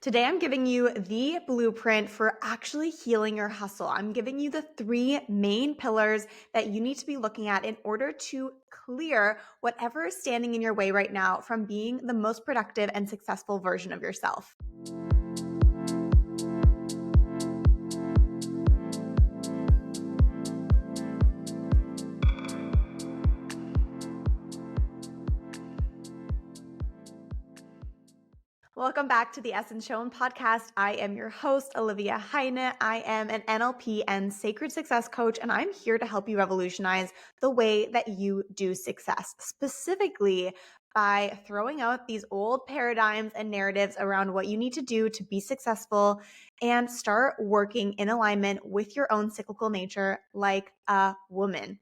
Today, I'm giving you the blueprint for actually healing your hustle. I'm giving you the three main pillars that you need to be looking at in order to clear whatever is standing in your way right now from being the most productive and successful version of yourself. Welcome back to the Essence Shown podcast. I am your host, Olivia Heine. I am an NLP and sacred success coach, and I'm here to help you revolutionize the way that you do success, specifically by throwing out these old paradigms and narratives around what you need to do to be successful and start working in alignment with your own cyclical nature like a woman.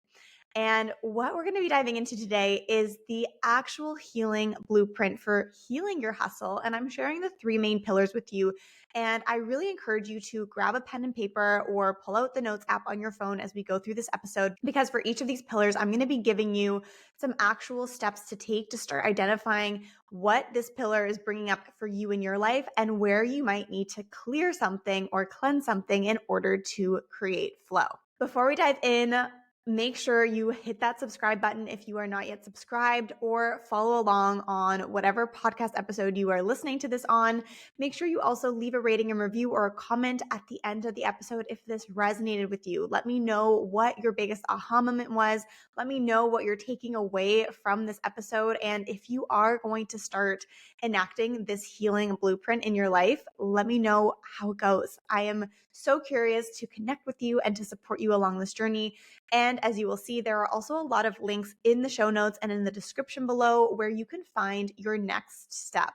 And what we're going to be diving into today is the actual healing blueprint for healing your hustle. And I'm sharing the three main pillars with you. And I really encourage you to grab a pen and paper or pull out the notes app on your phone as we go through this episode, because for each of these pillars, I'm going to be giving you some actual steps to take to start identifying what this pillar is bringing up for you in your life and where you might need to clear something or cleanse something in order to create flow. Before we dive in, make sure you hit that subscribe button if you are not yet subscribed, or follow along on whatever podcast episode you are listening to this on. Make sure you also leave a rating and review or a comment at the end of the episode if this resonated with you. Let me know what your biggest aha moment was. Let me know what you're taking away from this episode. And if you are going to start enacting this healing blueprint in your life, let me know how it goes. I am so curious to connect with you and to support you along this journey. And as you will see, there are also a lot of links in the show notes and in the description below where you can find your next step.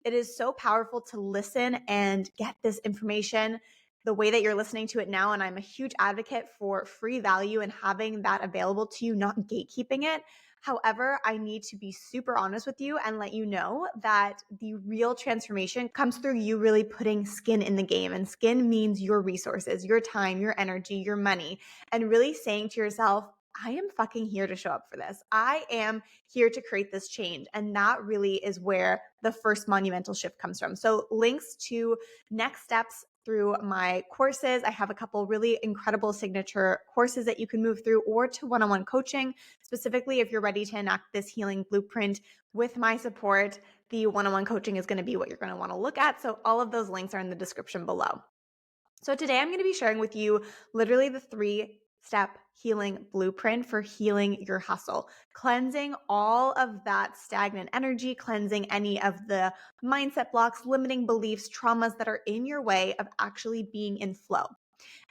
It is so powerful to listen and get this information the way that you're listening to it now. And I'm a huge advocate for free value and having that available to you, not gatekeeping it. However, I need to be super honest with you and let you know that the real transformation comes through you really putting skin in the game. And skin means your resources, your time, your energy, your money, and really saying to yourself, I am fucking here to show up for this. I am here to create this change. And that really is where the first monumental shift comes from. So links to next steps through my courses. I have a couple really incredible signature courses that you can move through, or to one-on-one coaching. Specifically, if you're ready to enact this healing blueprint with my support, the one-on-one coaching is going to be what you're going to want to look at. So all of those links are in the description below. So today I'm going to be sharing with you literally the three-step healing blueprint for healing your hustle, cleansing all of that stagnant energy, cleansing any of the mindset blocks, limiting beliefs, traumas that are in your way of actually being in flow.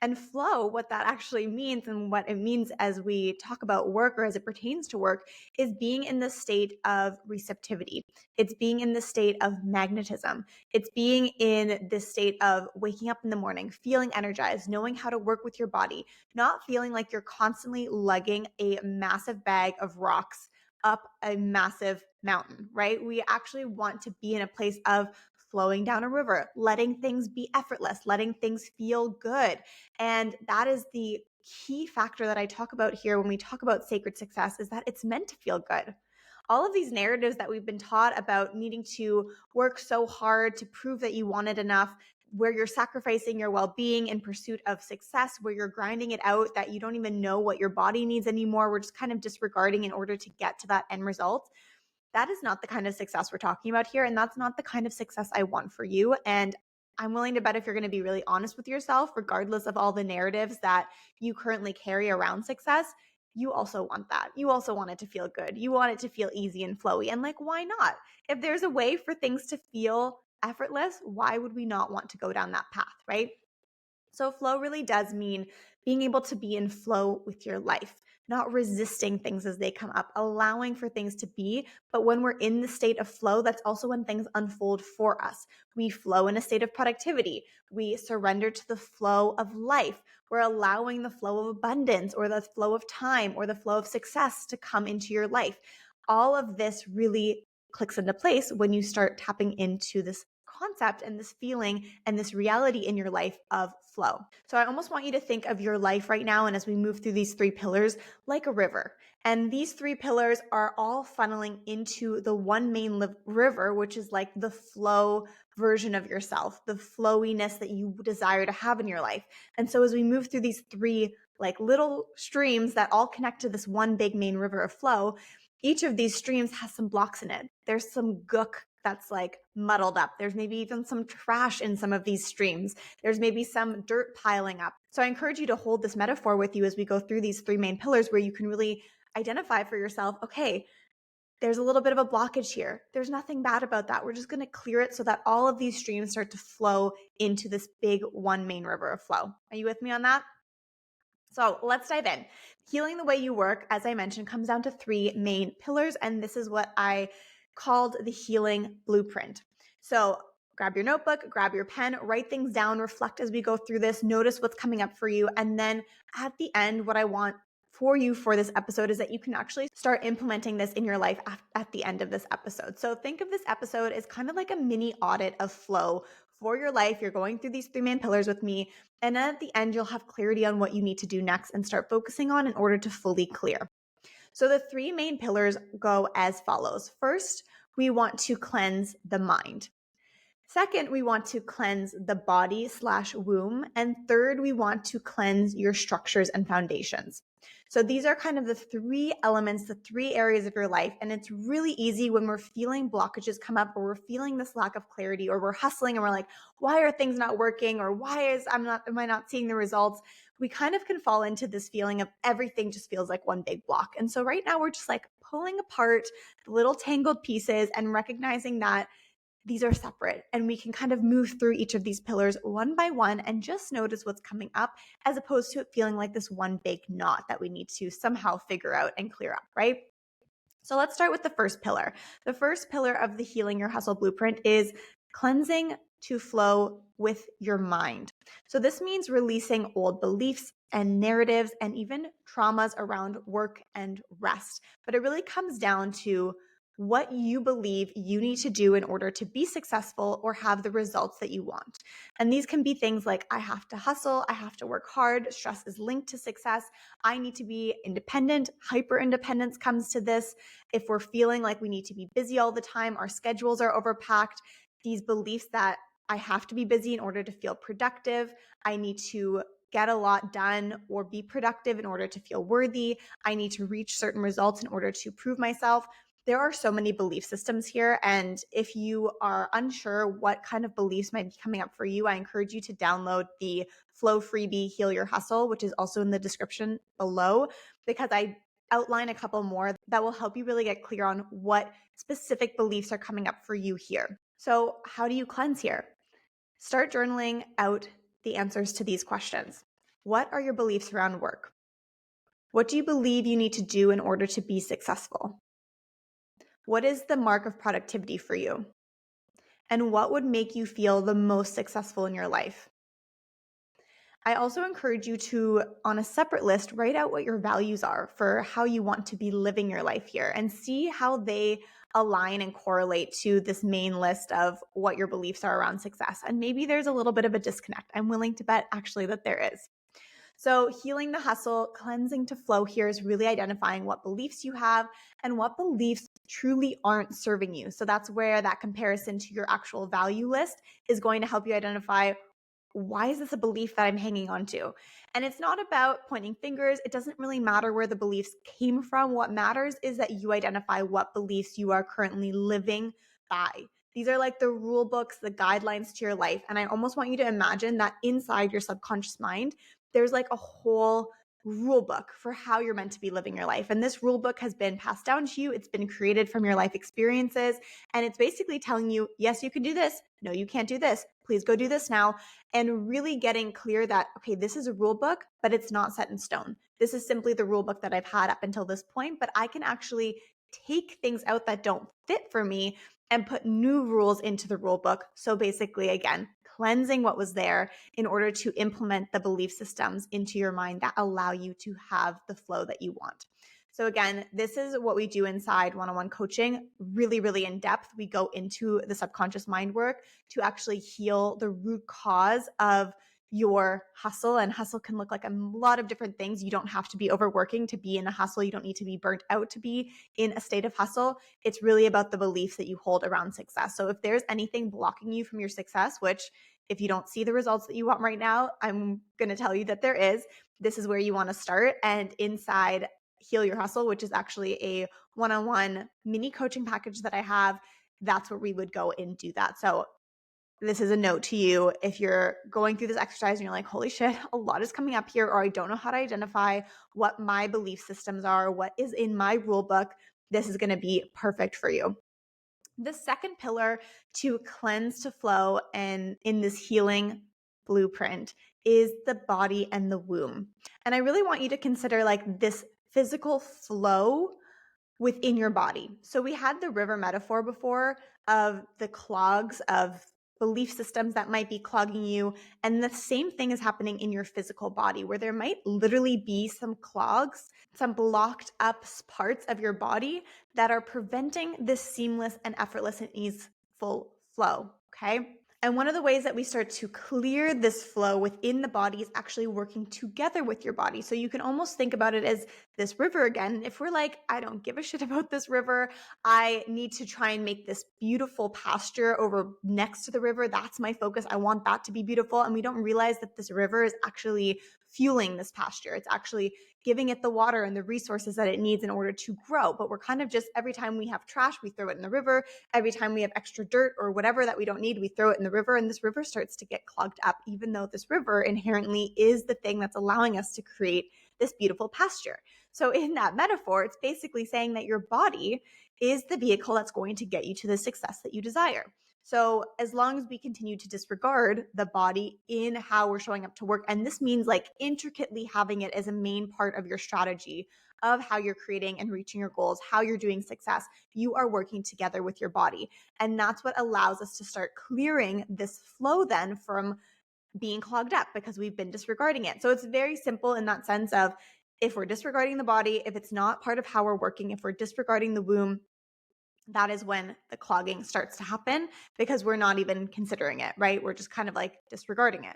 And flow, what that actually means and what it means as we talk about work or as it pertains to work, is being in the state of receptivity. It's being in the state of magnetism. It's being in this state of waking up in the morning, feeling energized, knowing how to work with your body, not feeling like you're constantly lugging a massive bag of rocks up a massive mountain, right? We actually want to be in a place of flowing down a river, letting things be effortless, letting things feel good. And that is the key factor that I talk about here when we talk about sacred success, is that it's meant to feel good. All of these narratives that we've been taught about needing to work so hard to prove that you wanted enough, where you're sacrificing your well-being in pursuit of success, where you're grinding it out that you don't even know what your body needs anymore, we're just kind of disregarding in order to get to that end result. That is not the kind of success we're talking about here. And that's not the kind of success I want for you. And I'm willing to bet if you're going to be really honest with yourself, regardless of all the narratives that you currently carry around success, you also want that. You also want it to feel good. You want it to feel easy and flowy. And like, why not? If there's a way for things to feel effortless, why would we not want to go down that path, right? So flow really does mean being able to be in flow with your life, not resisting things as they come up, allowing for things to be. But when we're in the state of flow, that's also when things unfold for us. We flow in a state of productivity. We surrender to the flow of life. We're allowing the flow of abundance or the flow of time or the flow of success to come into your life. All of this really clicks into place when you start tapping into this concept and this feeling and this reality in your life of flow. So I almost want you to think of your life right now, and as we move through these three pillars, like a river. And these three pillars are all funneling into the one main river, which is like the flow version of yourself, the flowiness that you desire to have in your life. And so as we move through these three like little streams that all connect to this one big main river of flow, each of these streams has some blocks in it. There's some gook that's like muddled up. There's maybe even some trash in some of these streams. There's maybe some dirt piling up. So I encourage you to hold this metaphor with you as we go through these three main pillars, where you can really identify for yourself, okay, there's a little bit of a blockage here. There's nothing bad about that. We're just going to clear it so that all of these streams start to flow into this big one main river of flow. Are you with me on that? So let's dive in. Healing the way you work, as I mentioned, comes down to three main pillars, and this is what I called the healing blueprint. So grab your notebook, grab your pen, write things down, reflect as we go through this, notice what's coming up for you, and then at the end, what I want for you for this episode is that you can actually start implementing this in your life at the end of this episode. So think of this episode as kind of like a mini audit of flow for your life. You're going through these three main pillars with me, and then at the end, you'll have clarity on what you need to do next and start focusing on in order to fully clear. So the three main pillars go as follows. First, we want to cleanse the mind. Second, we want to cleanse the body/womb. And third, we want to cleanse your structures and foundations. So these are kind of the three elements, the three areas of your life. And it's really easy when we're feeling blockages come up, or we're feeling this lack of clarity, or we're hustling and we're like, why are things not working? Or am I not seeing the results? We kind of can fall into this feeling of everything just feels like one big block. And so right now we're just like pulling apart the little tangled pieces and recognizing that these are separate, and we can kind of move through each of these pillars one by one and just notice what's coming up, as opposed to it feeling like this one big knot that we need to somehow figure out and clear up, right? So let's start with the first pillar. The first pillar of the Healing Your Hustle Blueprint is cleansing to flow with your mind. So this means releasing old beliefs and narratives and even traumas around work and rest. But it really comes down to what you believe you need to do in order to be successful or have the results that you want. And these can be things like, I have to hustle, I have to work hard, stress is linked to success, I need to be independent, hyper independence comes to this. If we're feeling like we need to be busy all the time, our schedules are overpacked, these beliefs that I have to be busy in order to feel productive, I need to get a lot done or be productive in order to feel worthy, I need to reach certain results in order to prove myself. There are so many belief systems here, and if you are unsure what kind of beliefs might be coming up for you, I encourage you to download the Flow freebie Heal Your Hustle, which is also in the description below, because I outline a couple more that will help you really get clear on what specific beliefs are coming up for you here. So how do you cleanse here? Start journaling out the answers to these questions. What are your beliefs around work? What do you believe you need to do in order to be successful? What is the mark of productivity for you? And what would make you feel the most successful in your life? I also encourage you to, on a separate list, write out what your values are for how you want to be living your life here, and see how they align and correlate to this main list of what your beliefs are around success. And maybe there's a little bit of a disconnect. I'm willing to bet actually that there is. So healing the hustle, cleansing to flow here is really identifying what beliefs you have and what beliefs truly aren't serving you. So that's where that comparison to your actual value list is going to help you identify, why is this a belief that I'm hanging on to? And it's not about pointing fingers. It doesn't really matter where the beliefs came from. What matters is that you identify what beliefs you are currently living by. These are like the rule books, the guidelines to your life. And I almost want you to imagine that inside your subconscious mind, there's like a whole rule book for how you're meant to be living your life. And this rule book has been passed down to you. It's been created from your life experiences. And it's basically telling you, yes, you can do this. No, you can't do this. Please go do this now. And really getting clear that, okay, this is a rule book, but it's not set in stone. This is simply the rule book that I've had up until this point, but I can actually take things out that don't fit for me and put new rules into the rule book. So basically, again, cleansing what was there in order to implement the belief systems into your mind that allow you to have the flow that you want. So again, this is what we do inside one-on-one coaching, really, really in depth. We go into the subconscious mind work to actually heal the root cause of your hustle. And hustle can look like a lot of different things. You don't have to be overworking to be in a hustle. You don't need to be burnt out to be in a state of hustle. It's really about the beliefs that you hold around success. So if there's anything blocking you from your success, which if you don't see the results that you want right now, I'm going to tell you that there is, this is where you want to start. And inside Heal Your Hustle, which is actually a one-on-one mini coaching package that I have, that's where we would go and do that. So this is a note to you. If you're going through this exercise and you're like, holy shit, a lot is coming up here, or I don't know how to identify what my belief systems are, what is in my rule book, this is going to be perfect for you. The second pillar to cleanse, to flow, and in this healing blueprint is the body and the womb. And I really want you to consider like this physical flow within your body. So we had the river metaphor before of the clogs of belief systems that might be clogging you. And the same thing is happening in your physical body, where there might literally be some clogs, some blocked up parts of your body that are preventing this seamless and effortless and easeful flow. Okay. And one of the ways that we start to clear this flow within the body is actually working together with your body. So you can almost think about it as this river again. If we're like, I don't give a shit about this river, I need to try and make this beautiful pasture over next to the river. That's my focus. I want that to be beautiful. And we don't realize that this river is actually fueling this pasture. It's actually giving it the water and the resources that it needs in order to grow. But we're kind of just, every time we have trash, we throw it in the river. Every time we have extra dirt or whatever that we don't need, we throw it in the river, and this river starts to get clogged up, even though this river inherently is the thing that's allowing us to create this beautiful pasture. So in that metaphor, it's basically saying that your body is the vehicle that's going to get you to the success that you desire. So as long as we continue to disregard the body in how we're showing up to work, and this means like intricately having it as a main part of your strategy of how you're creating and reaching your goals, how you're doing success, you are working together with your body. And that's what allows us to start clearing this flow then from being clogged up because we've been disregarding it. So it's very simple in that sense of if we're disregarding the body, if it's not part of how we're working, if we're disregarding the womb, that is when the clogging starts to happen because we're not even considering it, right? We're just kind of like disregarding it.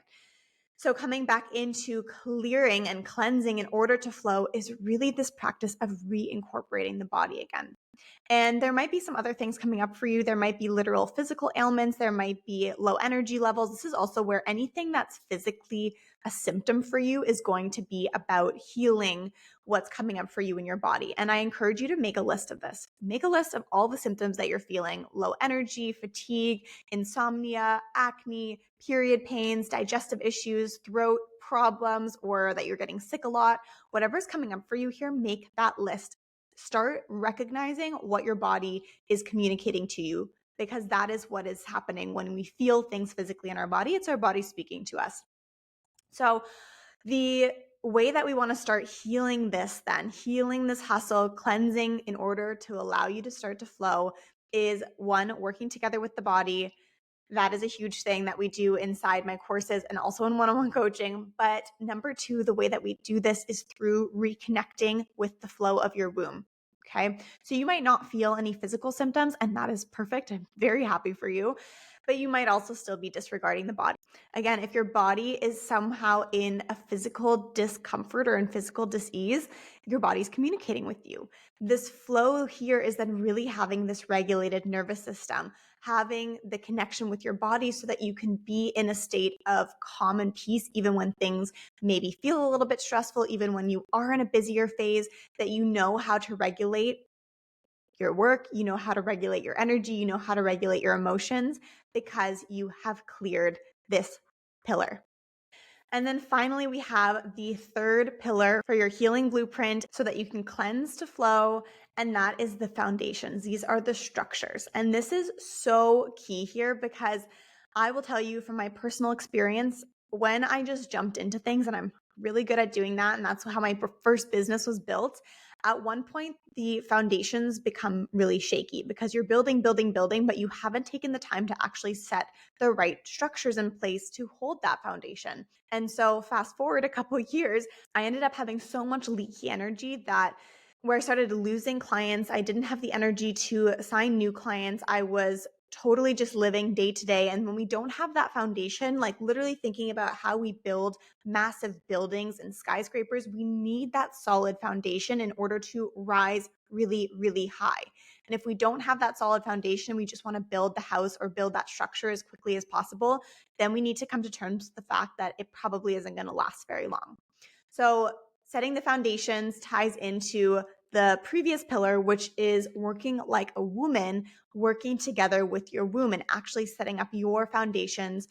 So coming back into clearing and cleansing in order to flow is really this practice of reincorporating the body again. And there might be some other things coming up for you. There might be literal physical ailments. There might be low energy levels. This is also where anything that's physically a symptom for you is going to be about healing what's coming up for you in your body. And I encourage you to make a list of this. Make a list of all the symptoms that you're feeling: low energy, fatigue, insomnia, acne, period pains, digestive issues, throat problems, or that you're getting sick a lot. Whatever's coming up for you here, make that list. Start recognizing what your body is communicating to you, because that is what is happening when we feel things physically in our body. It's our body speaking to us. So the way that we want to start healing this, then healing this hustle, cleansing in order to allow you to start to flow, is one, working together with the body. That is a huge thing that we do inside my courses and also in one-on-one coaching. But number two, the way that we do this is through reconnecting with the flow of your womb. Okay. So you might not feel any physical symptoms, and that is perfect. I'm very happy for you. But you might also still be disregarding the body. Again, if your body is somehow in a physical discomfort or in physical dis-ease, your body's communicating with you. This flow here is then really having this regulated nervous system, having the connection with your body so that you can be in a state of calm and peace, even when things maybe feel a little bit stressful, even when you are in a busier phase, that you know how to regulate your work, you know how to regulate your energy, you know how to regulate your emotions because you have cleared this pillar. And then finally, we have the third pillar for your healing blueprint so that you can cleanse to flow, and that is the foundations. These are the structures. And this is so key here because I will tell you from my personal experience, when I just jumped into things, and I'm really good at doing that, and that's how my first business was built. At one point, the foundations become really shaky because you're building, but you haven't taken the time to actually set the right structures in place to hold that foundation. And so fast forward a couple of years, I ended up having so much leaky energy that where I started losing clients. I didn't have the energy to assign new clients. I was totally just living day to day. And when we don't have that foundation, like literally thinking about how we build massive buildings and skyscrapers, we need that solid foundation in order to rise really, really high. And if we don't have that solid foundation, we just want to build the house or build that structure as quickly as possible, then we need to come to terms with the fact that it probably isn't going to last very long. So setting the foundations ties into the previous pillar, which is working like a woman, working together with your womb and actually setting up your foundations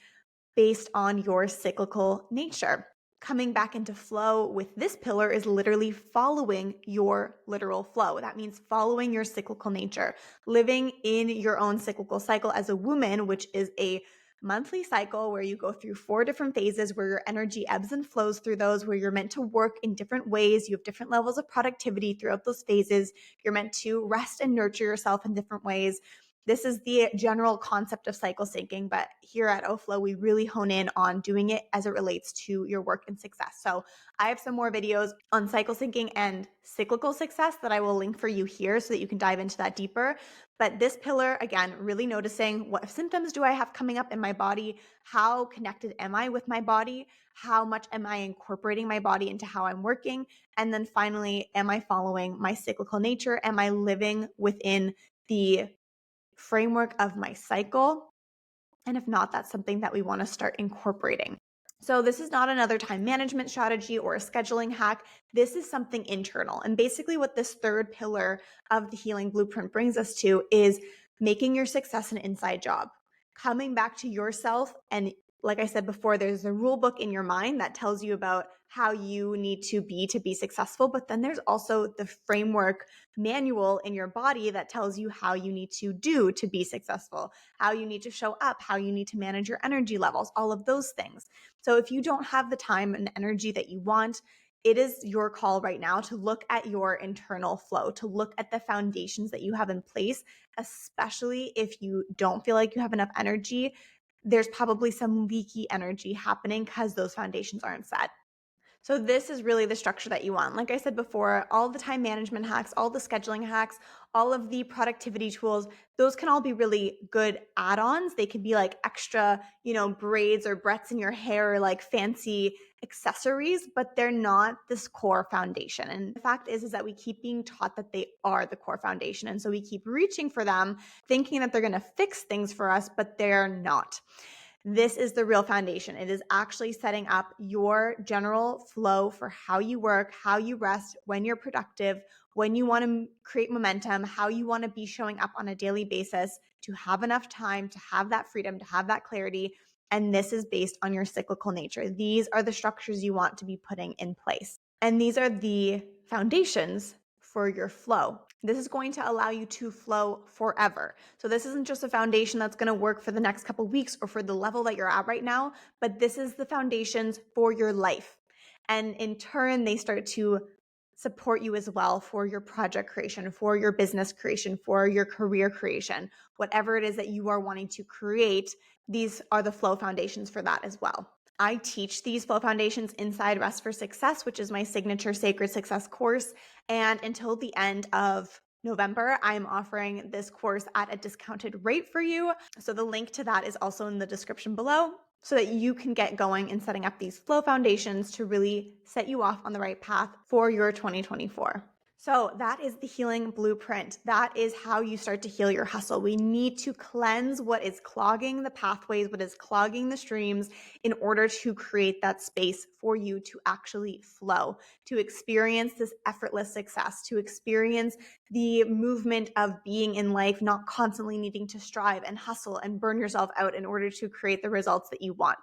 based on your cyclical nature. Coming back into flow with this pillar is literally following your literal flow. That means following your cyclical nature, living in your own cyclical cycle as a woman, which is a monthly cycle where you go through 4 different phases where your energy ebbs and flows through those, where you're meant to work in different ways. You have different levels of productivity throughout those phases. You're meant to rest and nurture yourself in different ways. This is the general concept of cycle syncing, but here at OFlow, we really hone in on doing it as it relates to your work and success. So I have some more videos on cycle syncing and cyclical success that I will link for you here so that you can dive into that deeper. But this pillar, again, really noticing what symptoms do I have coming up in my body? How connected am I with my body? How much am I incorporating my body into how I'm working? And then finally, am I following my cyclical nature? Am I living within the framework of my cycle? And if not, that's something that we want to start incorporating. So this is not another time management strategy or a scheduling hack. This is something internal. And basically what this third pillar of the healing blueprint brings us to is making your success an inside job. Coming back to yourself, and like I said before, there's a rule book in your mind that tells you about how you need to be successful, but then there's also the framework manual in your body that tells you how you need to do to be successful, how you need to show up, how you need to manage your energy levels, all of those things. So if you don't have the time and energy that you want, it is your call right now to look at your internal flow, to look at the foundations that you have in place, especially if you don't feel like you have enough energy. There's probably some leaky energy happening because those foundations aren't set. So this is really the structure that you want. Like I said before, all the time management hacks, all the scheduling hacks, all of the productivity tools, those can all be really good add-ons. They could be like extra, braids or breadths in your hair, or like fancy accessories, but they're not this core foundation. And the fact is that we keep being taught that they are the core foundation. And so we keep reaching for them, thinking that they're going to fix things for us, but they're not. This is the real foundation. It is actually setting up your general flow for how you work, how you rest, when you're productive, when you want to create momentum, how you want to be showing up on a daily basis to have enough time, to have that freedom, to have that clarity. And this is based on your cyclical nature. These are the structures you want to be putting in place. And these are the foundations for your flow. This is going to allow you to flow forever. So this isn't just a foundation that's going to work for the next couple weeks or for the level that you're at right now, but this is the foundations for your life. And in turn, they start to support you as well for your project creation, for your business creation, for your career creation, whatever it is that you are wanting to create. These are the flow foundations for that as well. I teach these flow foundations inside Rest for Success, which is my signature Sacred Success course. And until the end of November, I'm offering this course at a discounted rate for you. So the link to that is also in the description below so that you can get going and setting up these flow foundations to really set you off on the right path for your 2024. So that is the healing blueprint. That is how you start to heal your hustle. We need to cleanse what is clogging the pathways, what is clogging the streams in order to create that space for you to actually flow, to experience this effortless success, to experience the movement of being in life, not constantly needing to strive and hustle and burn yourself out in order to create the results that you want.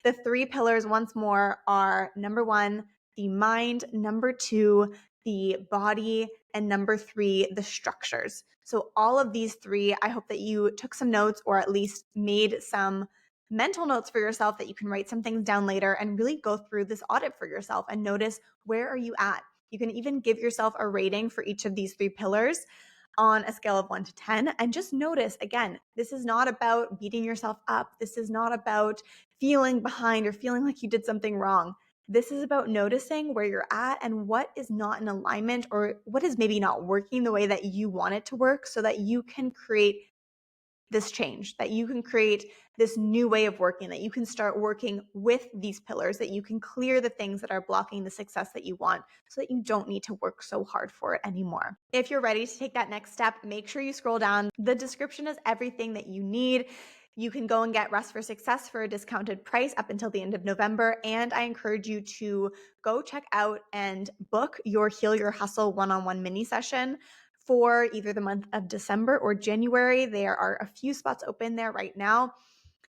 The 3 pillars, once more, are number 1, the mind, number 2, the body, and number 3, the structures. So all of these 3, I hope that you took some notes or at least made some mental notes for yourself that you can write some things down later and really go through this audit for yourself and notice, where are you at? You can even give yourself a rating for each of these 3 pillars on a scale of 1 to 10 and just notice, again, this is not about beating yourself up. This is not about feeling behind or feeling like you did something wrong. This is about noticing where you're at and what is not in alignment or what is maybe not working the way that you want it to work so that you can create this change, that you can create this new way of working, that you can start working with these pillars, that you can clear the things that are blocking the success that you want so that you don't need to work so hard for it anymore. If you're ready to take that next step, make sure you scroll down. The description is everything that you need. You can go and get Rest for Success for a discounted price up until the end of November. And I encourage you to go check out and book your Heal Your Hustle one-on-one mini session for either the month of December or January. There are a few spots open there right now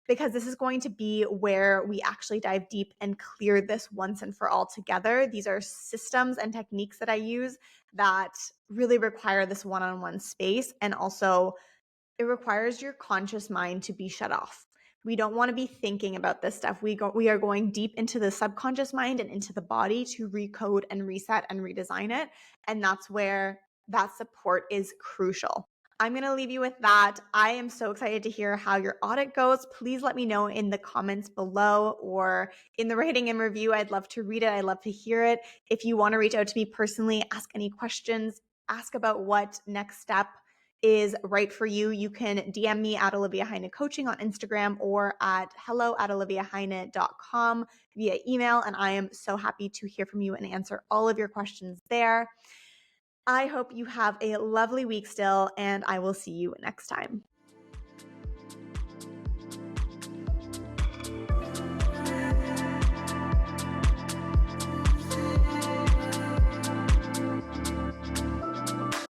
because this is going to be where we actually dive deep and clear this once and for all together. These are systems and techniques that I use that really require this one-on-one space, and also it requires your conscious mind to be shut off. We don't want to be thinking about this stuff. We are going deep into the subconscious mind and into the body to recode and reset and redesign it. And that's where that support is crucial. I'm going to leave you with that. I am so excited to hear how your audit goes. Please let me know in the comments below or in the rating and review. I'd love to read it. I'd love to hear it. If you want to reach out to me personally, ask any questions, ask about what next step is right for you, you can DM me at Olivia Heine Coaching on Instagram or at hello@oliviaheine.com via email. And I am so happy to hear from you and answer all of your questions there. I hope you have a lovely week still, and I will see you next time.